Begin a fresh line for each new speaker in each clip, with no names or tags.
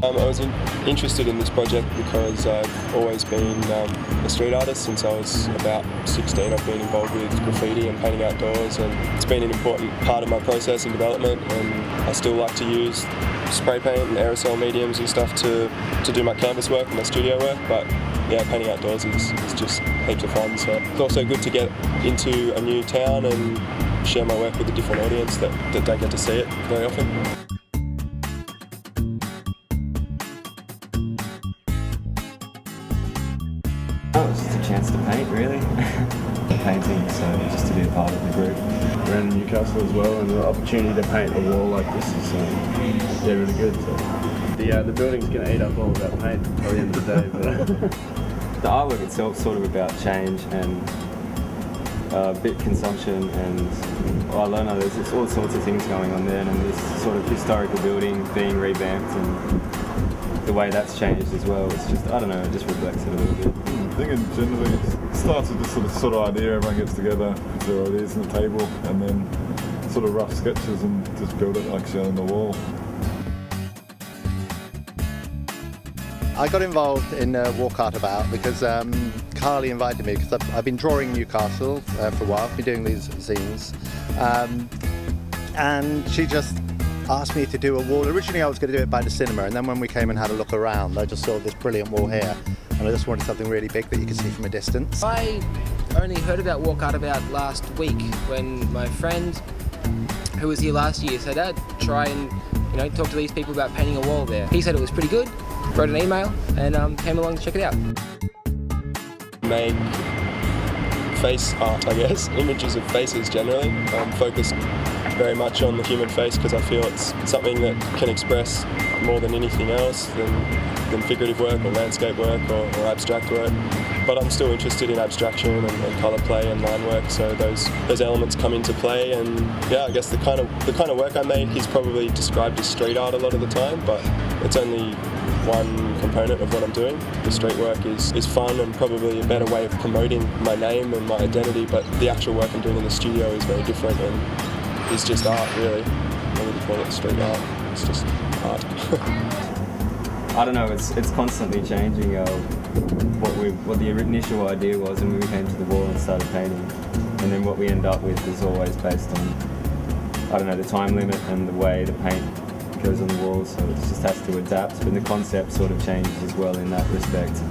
I was interested in this project because I've always been a street artist since I was about 16. I've been involved with graffiti and painting outdoors, and it's been an important part of my process and development, and I still like to use spray paint and aerosol mediums and stuff to do my canvas work and my studio work, but yeah, painting outdoors is just heaps of fun. So it's also good to get into a new town and share my work with a different audience that don't get to see it very often.
Oh, it's just a chance to paint, really. Painting, so just to be a part of the group.
We're in Newcastle as well, and the opportunity to paint a wall like this is yeah, really good. So. The building's going to eat up all of that paint by the end of the day. But
the artwork itself is sort of about change and bit consumption, and well, I don't know, there's all sorts of things going on there, and this sort of historical building being revamped and the way that's changed as well. It's just, I don't know, it just reflects it a little bit.
I think generally it starts with this sort of idea, everyone gets together, puts their ideas on the table, and then sort of rough sketches and just build it like shown on the wall.
I got involved in Walkartabout because Carli invited me, because I've been drawing Newcastle for a while, I've been doing these zines, and she just asked me to do a wall. Originally I was going to do it by the cinema, and then when we came and had a look around I just saw this brilliant wall here, and I just wanted something really big that you could see from a distance.
I only heard about Walkartabout last week when my friend who was here last year said, "Dad, try and talk to these people about painting a wall there." He said it was pretty good, wrote an email, and came along to check it out.
Make face art, I guess, images of faces generally. I'm focused very much on the human face because I feel it's something that can express more than anything else than figurative work or landscape work or abstract work. But I'm still interested in abstraction and colour play and line work, so those elements come into play. And yeah, I guess the kind of work I make is probably described as street art a lot of the time, but it's only one component of what I'm doing. The street work is fun and probably a better way of promoting my name and my identity, but the actual work I'm doing in the studio is very different and is just art, really. I wouldn't call it street art, it's just art.
I don't know, it's constantly changing what the initial idea was when we came to the wall and started painting, and then what we end up with is always based on, I don't know, the time limit and the way the paint goes on the wall, so it just has to adapt, but the concept sort of changes as well in that respect.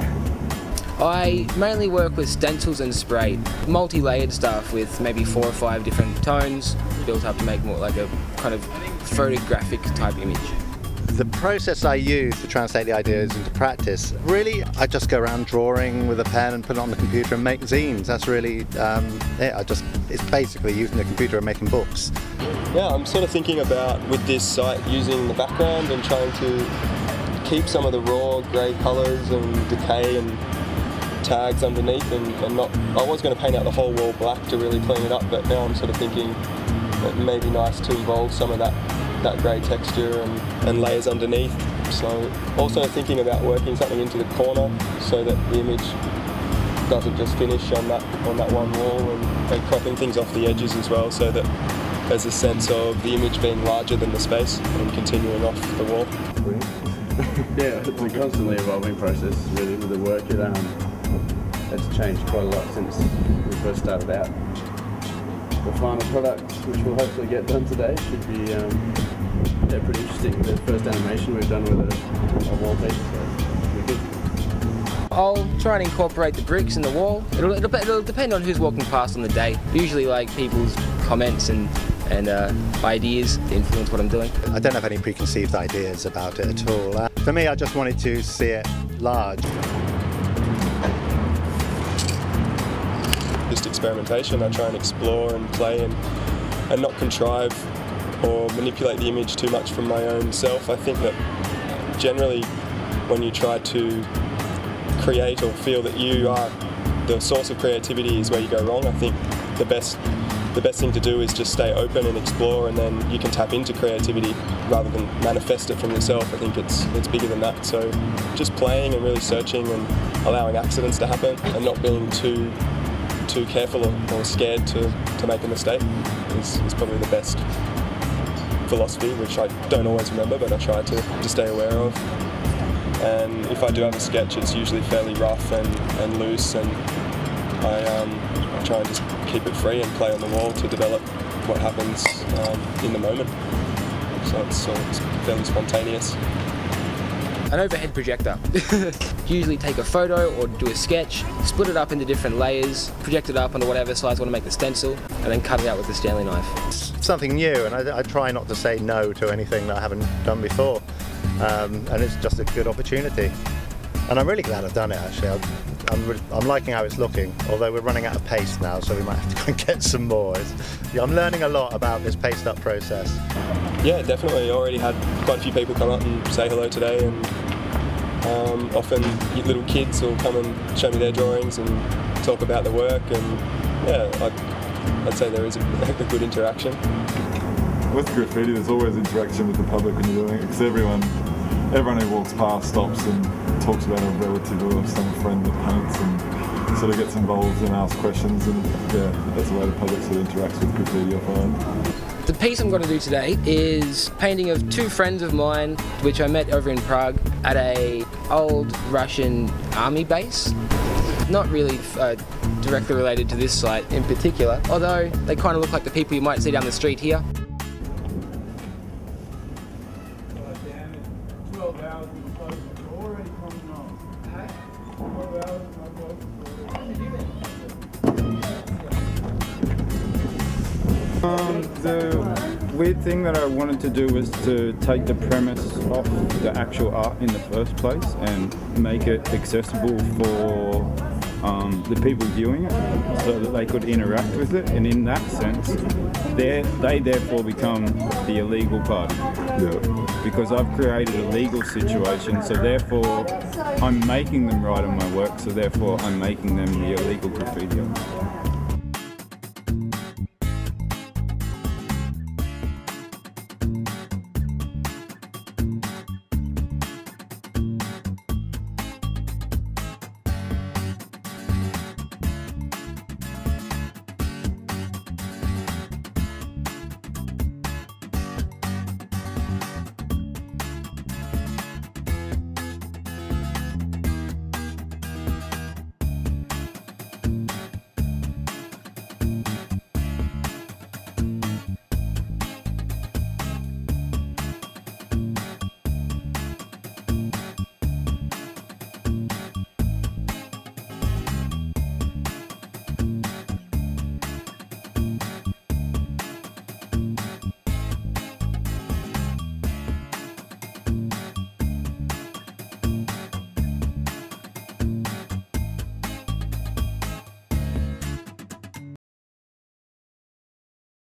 I mainly work with stencils and spray, multi-layered stuff with maybe 4 or 5 different tones built up to make more like a kind of photographic type image.
The process I use to translate the ideas into practice, really, I just go around drawing with a pen and put it on the computer and make zines. That's really it. It's basically using the computer and making books.
Yeah, I'm sort of thinking about, with this site, using the background and trying to keep some of the raw grey colours and decay and tags underneath, and not. I was going to paint out the whole wall black to really clean it up, but now I'm sort of thinking it may be nice to involve some of that grey texture and layers underneath. So also thinking about working something into the corner so that the image doesn't just finish on that one wall, and cropping things off the edges as well, so that there's a sense of the image being larger than the space and continuing off the wall.
Yeah, it's a constantly evolving process really with the work. It's changed quite a lot since we first started out. The final product, which we'll hopefully get done today, should be pretty interesting. The first animation we've done with a wall piece, so it'll be good.
I'll try and incorporate the bricks in the wall. It'll depend on who's walking past on the day. Usually like people's comments and ideas influence what I'm doing.
I don't have any preconceived ideas about it at all. For me, I just wanted to see it large.
Just experimentation. I try and explore and play and not contrive or manipulate the image too much from my own self. I think that generally when you try to create or feel that you are the source of creativity is where you go wrong. I think the best thing to do is just stay open and explore, and then you can tap into creativity rather than manifest it from yourself. I think it's bigger than that. So just playing and really searching and allowing accidents to happen and not being too careful or scared to make a mistake is probably the best philosophy, which I don't always remember, but I try to stay aware of. And if I do have a sketch, it's usually fairly rough and loose, and I try and just keep it free and play on the wall to develop what happens in the moment. So it's fairly spontaneous.
An overhead projector. Usually take a photo or do a sketch, split it up into different layers, project it up onto whatever size I want to make the stencil, and then cut it out with the Stanley knife.
Something new, and I try not to say no to anything that I haven't done before, and it's just a good opportunity. And I'm really glad I've done it, actually. I'm liking how it's looking, although we're running out of paste now, so we might have to go and get some more. I'm learning a lot about this paste up process.
Yeah, definitely. I already had quite a few people come up and say hello today, and often little kids will come and show me their drawings and talk about the work, and yeah, I'd say there is a good interaction.
With graffiti, there's always interaction with the public when you're doing it, because everyone who walks past stops and talks about a relative or some friend that paints and sort of gets involved and asks questions, and yeah, that's the way the public sort of interacts with graffiti, I find.
The piece I'm going to do today is painting of two friends of mine, which I met over in Prague at a old Russian army base. Not really directly related to this site in particular, although they kind of look like the people you might see down the street here.
The weird thing that I wanted to do was to take the premise off the actual art in the first place and make it accessible for the people viewing it, so that they could interact with it, and in that sense they therefore become the illegal party.
Yeah.
Because I've created a legal situation, so therefore I'm making them write on my work, so therefore I'm making them the illegal graffiti artist.